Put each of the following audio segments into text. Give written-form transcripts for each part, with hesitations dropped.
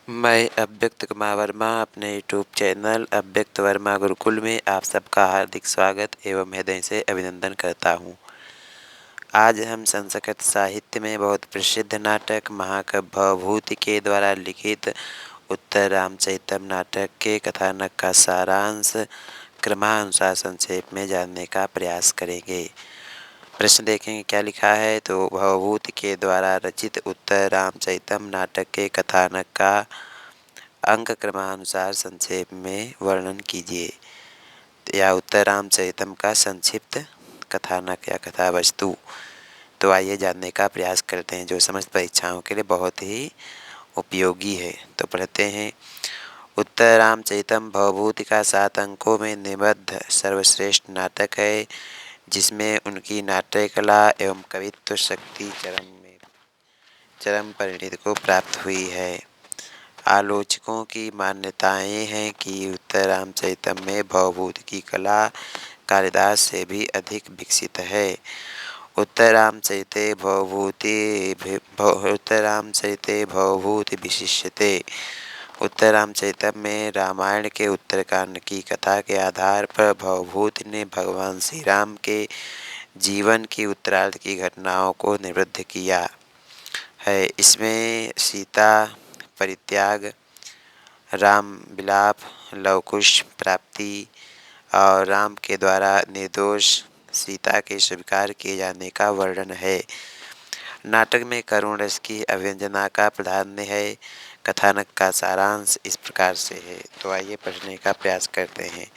मैं अव्यक्त कुमार वर्मा अपने यूट्यूब चैनल अव्यक्त वर्मा गुरुकुल में आप सबका हार्दिक स्वागत एवं हृदय से अभिनंदन करता हूँ। आज हम संस्कृत साहित्य में बहुत प्रसिद्ध नाटक महाकवि भवभूति के द्वारा लिखित उत्तर रामचरितम नाटक के कथानक का सारांश क्रमानुसार संक्षेप में जानने का प्रयास करेंगे। प्रश्न देखेंगे क्या लिखा है। तो भवभूति के द्वारा रचित उत्तर रामचरितम नाटक के कथानक का अंक क्रमानुसार संक्षेप में वर्णन कीजिए। या उत्तर रामचरितम का संक्षिप्त कथानक या कथा वस्तु। तो आइए जानने का प्रयास करते हैं, जो समस्त परीक्षाओं के लिए बहुत ही उपयोगी है। तो पढ़ते हैं। उत्तर रामचरितम भवभूति का 7 अंकों में निबद्ध सर्वश्रेष्ठ नाटक है, जिसमें उनकी नाट्य कला एवं कवित्व शक्ति चरम परिणति को प्राप्त हुई है। आलोचकों की मान्यताएं हैं कि उत्तर रामचरितम में भवभूति की कला कालिदास से भी अधिक विकसित है। उत्तर रामचरिते भवभूति विशिष्यते। उत्तर रामचरितम में रामायण के उत्तरकांड की कथा के आधार पर भवभूति ने भगवान श्री राम के जीवन की उत्तरार्ध की घटनाओं को निवृत्त किया है। इसमें सीता परित्याग, राम विलाप, लवकुश प्राप्ति और राम के द्वारा निर्दोष सीता के स्वीकार किए जाने का वर्णन है। नाटक में करुण रस की अभिव्यंजना का प्राधान्य है। कथानक का सारांश इस प्रकार से है। तो आइए पढ़ने का प्रयास करते हैं।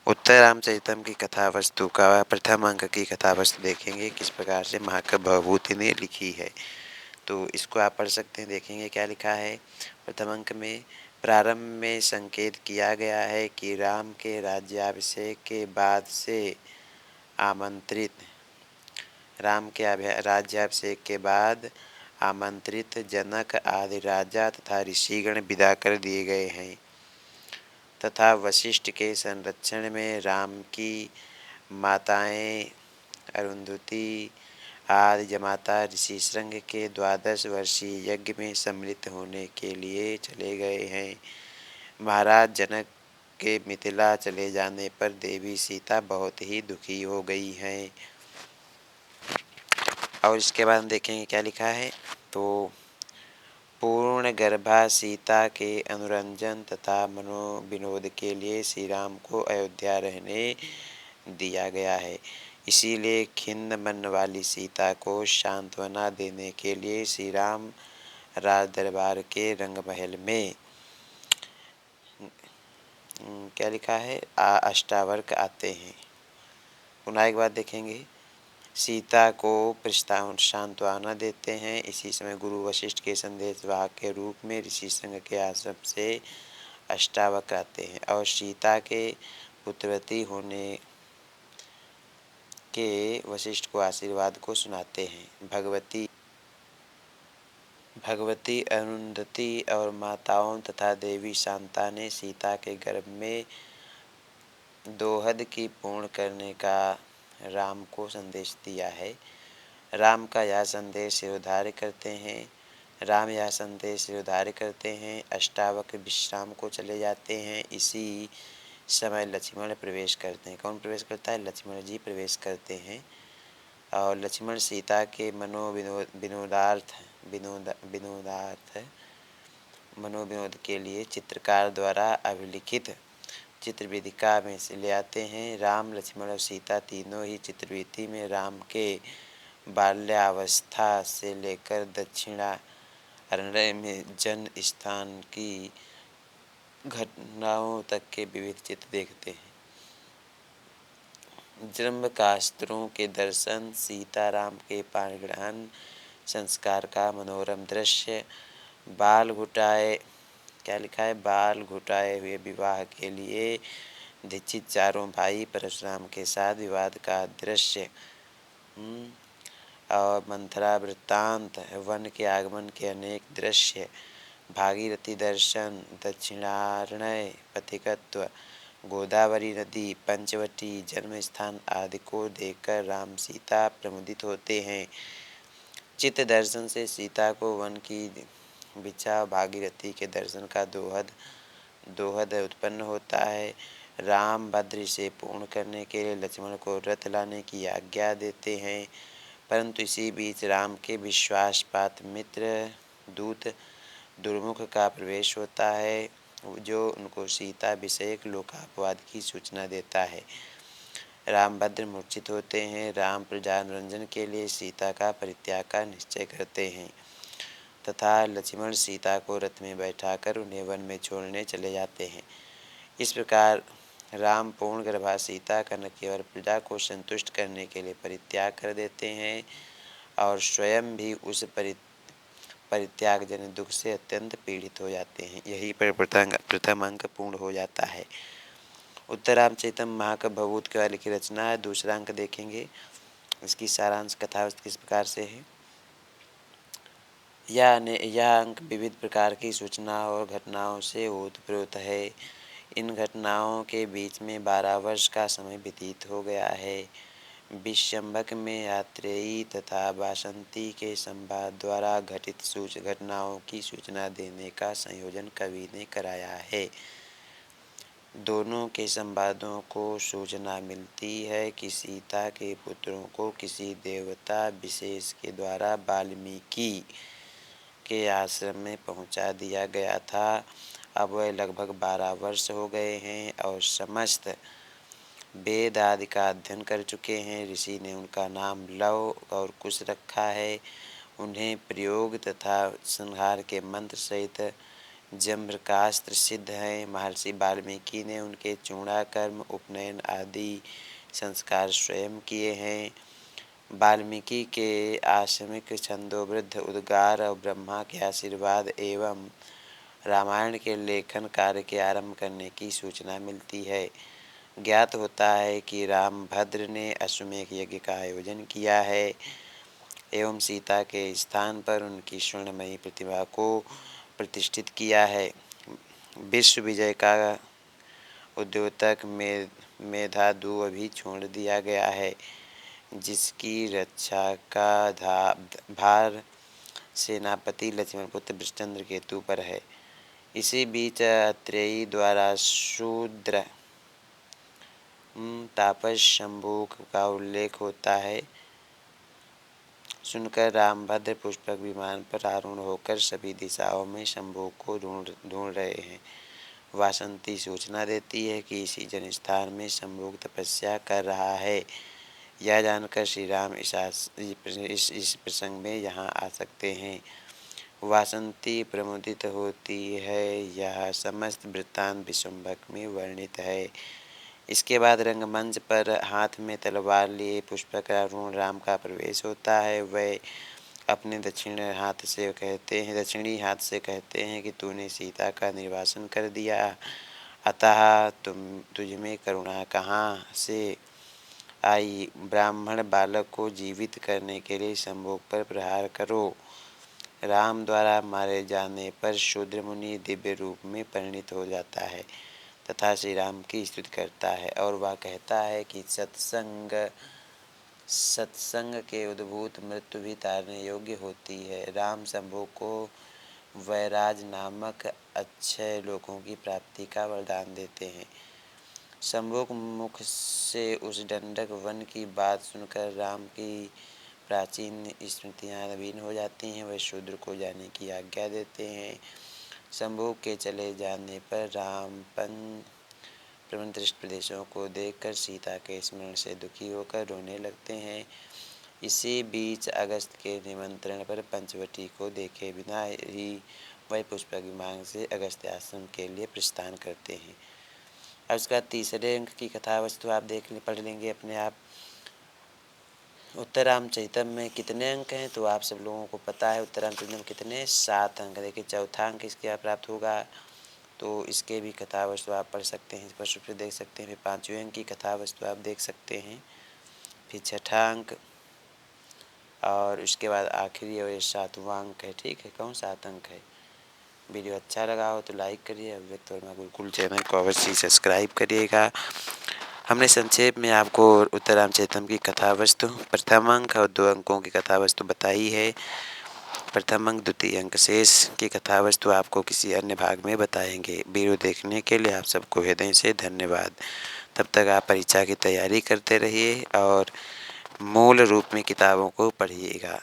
उत्तर रामचरितम की कथा वस्तु का प्रथम अंक की कथा वस्तु देखेंगे, किस प्रकार से महाकवि भवभूति ने लिखी है। तो इसको आप पढ़ सकते हैं। देखेंगे क्या लिखा है। प्रथम अंक में प्रारंभ में संकेत किया गया है कि राम के राज्याभिषेक के बाद से राज्याभिषेक के बाद आमंत्रित जनक आदि राजा तथा ऋषिगण विदा कर दिए गए हैं तथा वशिष्ठ के संरक्षण में राम की माताएं अरुंधति आदि जमाता ऋषिशृंग के 12 वर्षीय यज्ञ में सम्मिलित होने के लिए चले गए हैं। महाराज जनक के मिथिला चले जाने पर देवी सीता बहुत ही दुखी हो गई हैं। और इसके बाद देखेंगे क्या लिखा है। तो पूर्ण गर्भा सीता के अनुरंजन तथा मनोविनोद के लिए श्री राम को अयोध्या रहने दिया गया है। इसीलिए खिन्न मन वाली सीता को सांत्वना देने के लिए श्री राम राज दरबार के रंगमहल में क्या लिखा है अष्टावक्र आते हैं। पुनः एक बात देखेंगे। सीता को प्रस्ताव सांत्वना देते हैं। इसी समय गुरु वशिष्ठ के संदेशवाहक के रूप में ऋषिशृंग के आश्रम से अष्टावक्र आते हैं और सीता के पुत्रवती होने के वशिष्ठ को आशीर्वाद को सुनाते हैं। भगवती अरुंधति और माताओं तथा देवी शांता ने सीता के गर्भ में दोहद की पूर्ण करने का राम को संदेश दिया है। राम यह संदेश सिरोधार्य करते हैं। अष्टावक्र विश्राम को चले जाते हैं। इसी समय लक्ष्मण प्रवेश करते हैं। कौन प्रवेश करता है? लक्ष्मण जी प्रवेश करते हैं। और लक्ष्मण सीता के मनोविनोद के लिए चित्रकार द्वारा अभिलिखित चित्रवेदिका में से ले आते हैं। राम, लक्ष्मण और सीता तीनों ही चित्रवेदी में राम के बाल्यावस्था से लेकर दक्षिणारण्य में जन्म स्थान की घटनाओं तक के विविध चित्र देखते हैं। जन्मशास्त्रों के दर्शन, सीताराम के पाणिग्रहण संस्कार का मनोरम दृश्य, बाल घुटाए हुए विवाह के लिए दीक्षित चारों भाई परशुराम के साथ विवाद का दृश्य और मंथरा वृत्तांत, वन के आगमन के अनेक दृश्य, भागीरथी दर्शन, दक्षिणारण्य पथिकत्व, गोदावरी नदी, पंचवटी जन्म स्थान आदि को देखकर राम सीता प्रमुदित होते हैं। चित्त दर्शन से सीता को वन की बिछा भागीरथी के दर्शन का दोहद उत्पन्न होता है। राम भद्र इसे पूर्ण करने के लिए लक्ष्मण को रथ लाने की आज्ञा देते हैं, परंतु इसी बीच राम के विश्वासपात्र मित्र दूत दुर्मुख का प्रवेश होता है, जो उनको सीता विषयक लोकापवाद की सूचना देता है। रामभद्र मूर्छित होते हैं। राम प्रजारंजन के लिए सीता का परित्याग का निश्चय करते हैं तथा लक्ष्मण सीता को रथ में बैठाकर उन्हें वन में छोड़ने चले जाते हैं। इस प्रकार राम पूर्ण गर्भा सीता का न केवल प्रजा को संतुष्ट करने के लिए परित्याग कर देते हैं और स्वयं भी उस परित्याग जनित दुख से अत्यंत पीड़ित हो जाते हैं। यही पर प्रथम अंक पूर्ण हो जाता है। उत्तरामचरितम महाकाव्यभूत केवल की रचना है। दूसरा अंक देखेंगे। इसकी सारांश कथावस्तु किस प्रकार से है। यह अंक विविध प्रकार की सूचनाओं और घटनाओं से ओतप्रोत है। इन घटनाओं के बीच में 12 वर्ष का समय व्यतीत हो गया है। विशंभक में आत्रेयी तथा वासंती के संवाद द्वारा घटित घटनाओं की सूचना देने का संयोजन कवि ने कराया है। दोनों के संवादों को सूचना मिलती है कि सीता के पुत्रों को किसी देवता विशेष के द्वारा वाल्मीकि के आश्रम में पहुंचा दिया गया था। अब वह लगभग 12 वर्ष हो गए हैं और समस्त वेद आदि का अध्ययन कर चुके हैं। ऋषि ने उनका नाम लव और कुश रखा है। उन्हें प्रयोग तथा संहार के मंत्र सहित जम्रकास्त्र सिद्ध हैं। महर्षि वाल्मीकि ने उनके चूड़ाकर्म उपनयन आदि संस्कार स्वयं किए हैं। वाल्मीकि के आश्रमिक छंदोबद्ध उद्गार और ब्रह्मा के आशीर्वाद एवं रामायण के लेखन कार्य के आरंभ करने की सूचना मिलती है। ज्ञात होता है कि रामभद्र ने अश्वमेध यज्ञ का आयोजन किया है एवं सीता के स्थान पर उनकी स्वर्णमयी प्रतिमा को प्रतिष्ठित किया है। विश्व विजय का उद्योतक मेधादू अभी छोड़ दिया गया है, जिसकी रक्षा का भार सेनापति लक्ष्मणपुत्र वृषचंद्र केतु पर है। इसी बीच अत्रेयी द्वारा शूद्र तापस शंभू का उल्लेख होता है। सुनकर रामभद्र पुष्पक विमान पर आरूढ़ होकर सभी दिशाओं में शंभू को ढूंढ रहे हैं। वासंती सूचना देती है कि इसी जनस्थान में शंभू तपस्या कर रहा है। यह जानकर श्री राम इस प्रसंग में यहाँ आ सकते हैं। वासंती प्रमुदित होती है। यह समस्त वृत्तांत विशंभक में वर्णित है। इसके बाद रंगमंच पर हाथ में तलवार लिए पुष्पक आरूढ़ राम का प्रवेश होता है। वह अपने दक्षिणी हाथ से कहते हैं कि तूने सीता का निर्वासन कर दिया, अतः तुझमें करुणा कहाँ से आई। ब्राह्मण बालक को जीवित करने के लिए शंभू पर प्रहार करो। राम द्वारा मारे जाने पर शूद्र मुनि दिव्य रूप में परिणित हो जाता है तथा श्री राम की स्तुति करता है और वह कहता है कि सत्संग के उद्भूत मृत्यु भी तारने योग्य होती है। राम शंभू को वैराज नामक अक्षय लोकों की प्राप्ति का वरदान देते हैं। शंभू मुख से उस दंडक वन की बात सुनकर राम की प्राचीन स्मृतियाँ नवीन हो जाती हैं। वह शूद्र को जाने की आज्ञा देते हैं। शंभू के चले जाने पर राम प्रमंत्रित प्रदेशों को देखकर सीता के स्मरण से दुखी होकर रोने लगते हैं। इसी बीच अगस्त के निमंत्रण पर पंचवटी को देखे बिना ही वह पुष्पक विमान से अगस्त्य आश्रम के लिए प्रस्थान करते हैं। अब उसका तीसरे अंक की कथा वस्तु आप पढ़ लेंगे अपने आप। उत्तरामचरितम में कितने अंक हैं तो आप सब लोगों को पता है। उत्तरामचरितम कितने 7 अंक। देखिए चौथा अंक इसके प्राप्त होगा तो इसके भी कथा वस्तु आप पढ़ सकते हैं, स्पष्ट रूप से देख सकते हैं। फिर 5वें अंक की कथा वस्तु आप देख सकते हैं। फिर 6ठा अंक और उसके बाद आखिरी और 7वां अंक है। ठीक है, कौन 7 अंक है। वीडियो अच्छा लगा हो तो लाइक करिए। अव्यक्त वर्मा गुरुकुल चैनल को अवश्य सब्सक्राइब करिएगा। हमने संक्षेप में आपको उत्तरामचरितम की कथा वस्तु प्रथम अंक और 2 अंकों की कथा वस्तु बताई है। प्रथम अंक द्वितीय अंक शेष की कथा वस्तु आपको किसी अन्य भाग में बताएंगे। वीडियो देखने के लिए आप सबको हृदय से धन्यवाद। तब तक आप परीक्षा की तैयारी करते रहिए और मूल रूप में किताबों को पढ़िएगा।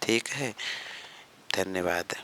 ठीक है, धन्यवाद।